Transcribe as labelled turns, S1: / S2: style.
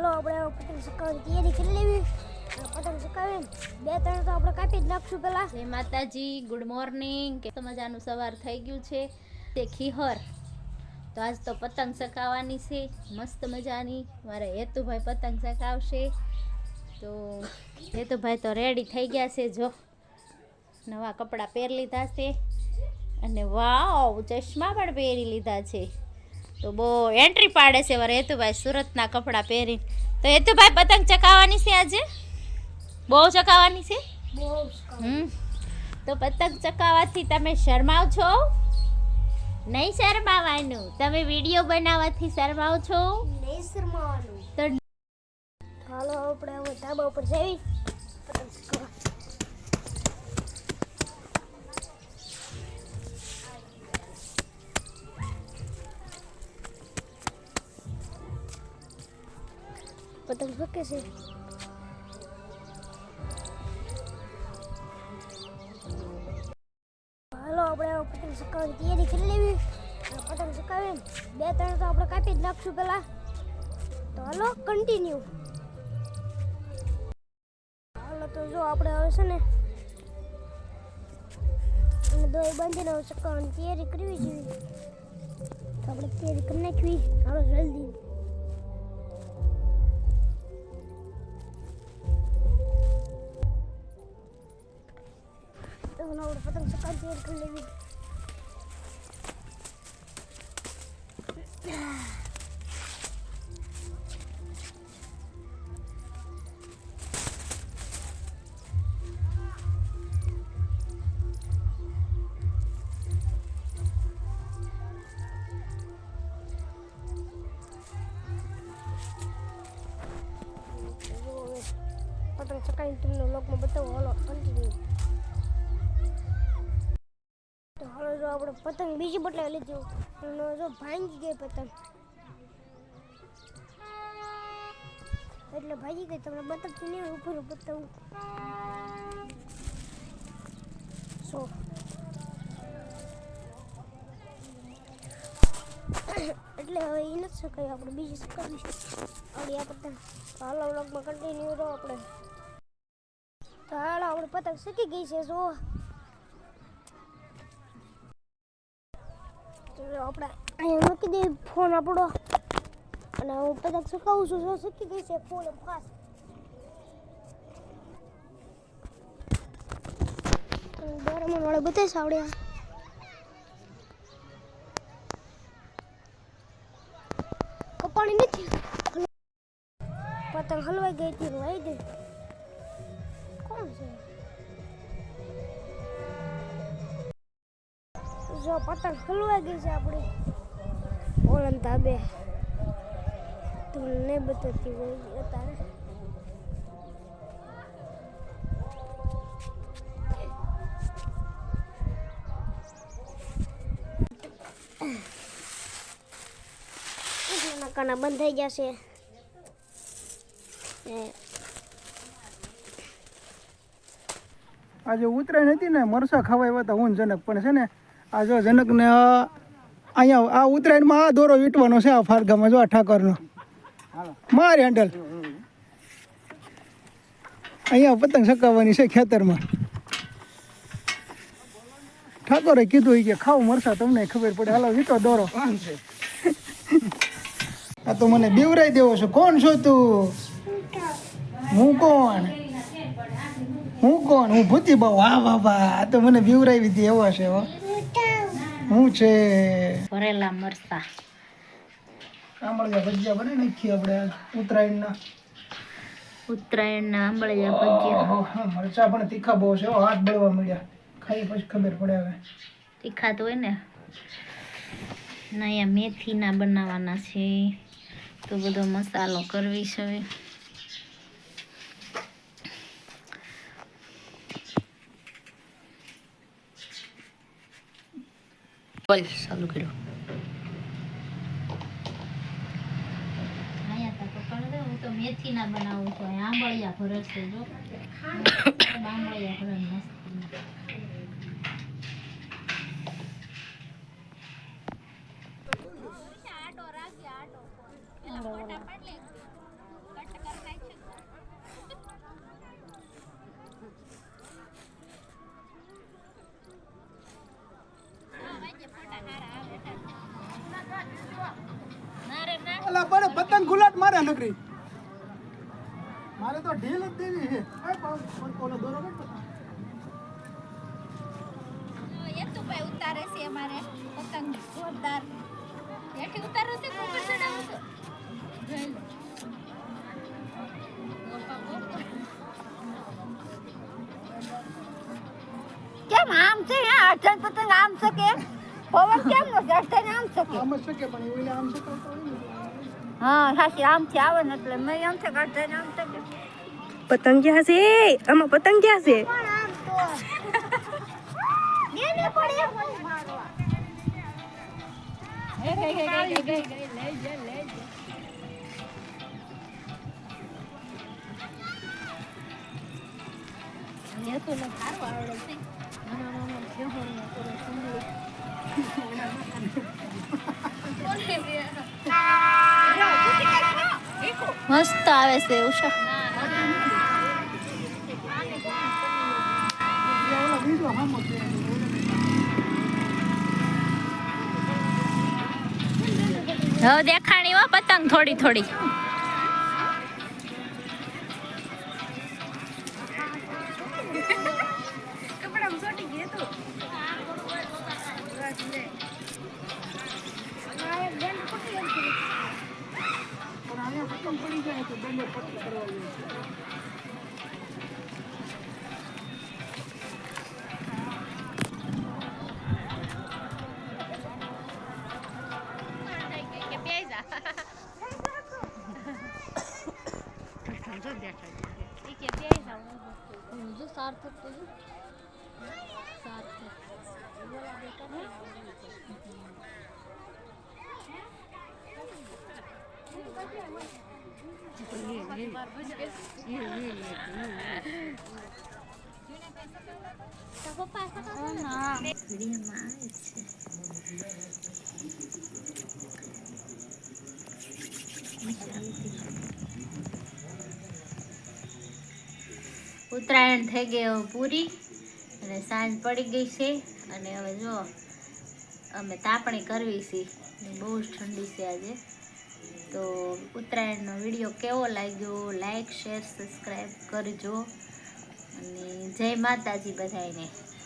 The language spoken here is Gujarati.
S1: હાલો આપણે પતંગ ચકાવવાની તૈયારી કરી લેવી. પતંગ ચકાવીને 2-3 તો આપણે કાપી જ નાખશું પેલા.
S2: જય માતાજી, ગુડ મોર્નિંગ. કે મજાનું સવાર થઈ ગયું છે તે ખીહર. તો આજ તો પતંગ ચકાવવાની છે મસ્ત મજાની. મારા હેતુભાઈ પતંગ ચકાવશે. તો હેતુભાઈ તો રેડી થઈ ગયા છે. જો નવા કપડાં પહેરી લીધા છે અને વાવ ચશ્મા પણ પહેરી લીધા છે. તો બહુ એન્ટ્રી પાડે છે મારા હેતુભાઈ સુરતના કપડાં પહેરીને. તો હેતુભાઈ પતંગ ચકાવવાની છે આજે, બહુ ચકાવવાની છે. તો પતંગ ચકાવવાથી તમે શરમાવ છો? નહીં શરમાવાનું. તમે વિડીયો બનાવવાથી શરમાવ છો?
S1: નહીં શરમાવાનું.
S2: તો
S1: હાલો આપણે હવે ધાબા ઉપર જઈ પતંગ ચકાવવા. પતંગ ફકે છે. હાલો આપણે પતંગ ચકાવવાની તૈયારી કરી લેવી. પતંગ ચકાવીને 2-3 તો આપણે કાપી જ નાખશું પેલા. તો હાલો કન્ટિન્યુ. હાલો તો જો આપણે હવે છે ને અને દોરી બાંધીને ચકાવવાની તૈયારી કરવી જોઈએ. તો આપણે તૈયારી કરી નાખવી. હાલો જલ્દી. તો આપણે પતંગ ચકાવવાની તૈયારી કરી લેવી. પતંગ ચકાવીને તમને લોકમાં બતાવો. હાલો કન્ટિન્યુ. તો હાલો જો આપણે પતંગ બીજી બદલાવી લીધી અને જો ભાંગી ગઈ પતંગ, એટલે ભાગી ગઈ. તમને બતાવતી નહીં ઉપર બતાવું. સો એટલે હવે એ નથી શકાય. આપણે બીજી શકાવી આવડી આ પતંગ. હાલો વ્લોગમાં કન્ટિન્યુ રહો આપણે. તો હાલો આપણે પતંગ શીખી ગઈ છે. જો આપણે અહીંયા મૂકી દઈએ ફોન આપણો અને હું પતંગ શીખાવું છું. જો શીખી ગઈ છે ફૂલ ફાસ્ટ. દોરામણ વાળા બતાવીશ આવડ્યા. કપાણી નથી. પતંગ હલવાઈ ગઈ હતી. વાઈ ગઈ. કોણ છે? જો પતંગ હલવાઈ ગઈ છે આપણી ઓલન ધાબે. તમને નહીં બતાવતી હોય અત્યારે. નાકાના બંધ થઈ ગયા છે.
S3: આજે ઉતરાયણ હતી ને, મરસા ખવાય હતા હું જનક. પણ છે ને આ જો જનકને અહીંયા આ ઉત્તરાયણમાં આ દોરો વીંટવાનો છે. આ ફારગામાં જો આ ઠાકરનો મારી હેન્ડલ અહીંયા પતંગ ચકાવવાની છે ખેતરમાં. ઠાકોરે કીધું કે ખાવ મરસા, તમને ખબર પડે. હાલો વીંટો દોરો. આ તો મને બીવરાઈ દેવો છે. કોણ છો તું? હું કોણ? હું ભૂતી બહુ. વાહ વાહ વાહ. આ તો મને બીવરાવી દે એવો છે. હું છે
S2: ભરેલા મરસા.
S3: આંબળિયા ભજીયા બને નાખીએ આપણે
S2: ઉત્તરાયણના આંબળિયા ભજીયા.
S3: મરચા પણ તીખા બહુ છે. હાથ બળવા મળ્યા. ખાઈ પછી ખબર પડે. હવે
S2: તીખા તો હોય ને. અહીંયા મેથીના બનાવવાના છે. તો બધો મસાલો કરવી છે હવે. બોલ ચાલુ કર્યો. હું તો મેથી ના બનાવું છું. આંબળિયા ભરે છે. જો આંબળિયા ભરે મસ્ત.
S3: પતંગ ગુલાટ મારે નકરી મારે તો ઢીલ જ દેવી છે ઓલો દોરો કઈ
S2: યતુભાઈ ઉતારે છે અમારે પતંગ જોરદાર હેઠી ઉતારો છે કુકર ચડાવો છો જોઈ લો
S1: કેમ આમ છે હે અડધન પતંગ આમ છે કે પવન કેમ નો અડધન આમ છે કે
S3: આમ જ શકે પણ એવું આમ શકે તો
S1: હા સાચી આમ થી આવે ને એટલે મેં એમ છે કે અડધન આમ છે કે
S4: પતંગ ક્યાં છે આમાં પતંગ ક્યાં છે
S1: પણ આમ તો ને પડે મારવા
S2: ગઈ લઈ જા યતુ ને સારું આવડે છે મામા કેહોણિયા કરે સુંદરી મસ્ત આવે છે ઉષા
S3: ઓલો બીજો હામો છે
S2: હવે દેખાણી હો પતંગ થોડી થોડી
S3: પણ અહીંયા પતંગ પડી જાય તો બંને પતંગ કરવા જાય
S2: ઉત્તરાયણ થઈ ગઈ હવે પૂરી અને સાંજ પડી ગઈ છે અને હવે જો અમે તાપણી કરવી છે બહુ જ ઠંડી છે આજે તો ઉત્તરાયણનો વિડીયો કેવો લાગ્યો લાઈક શેર સબસ્ક્રાઈબ કરજો અને જય માતાજી બધાને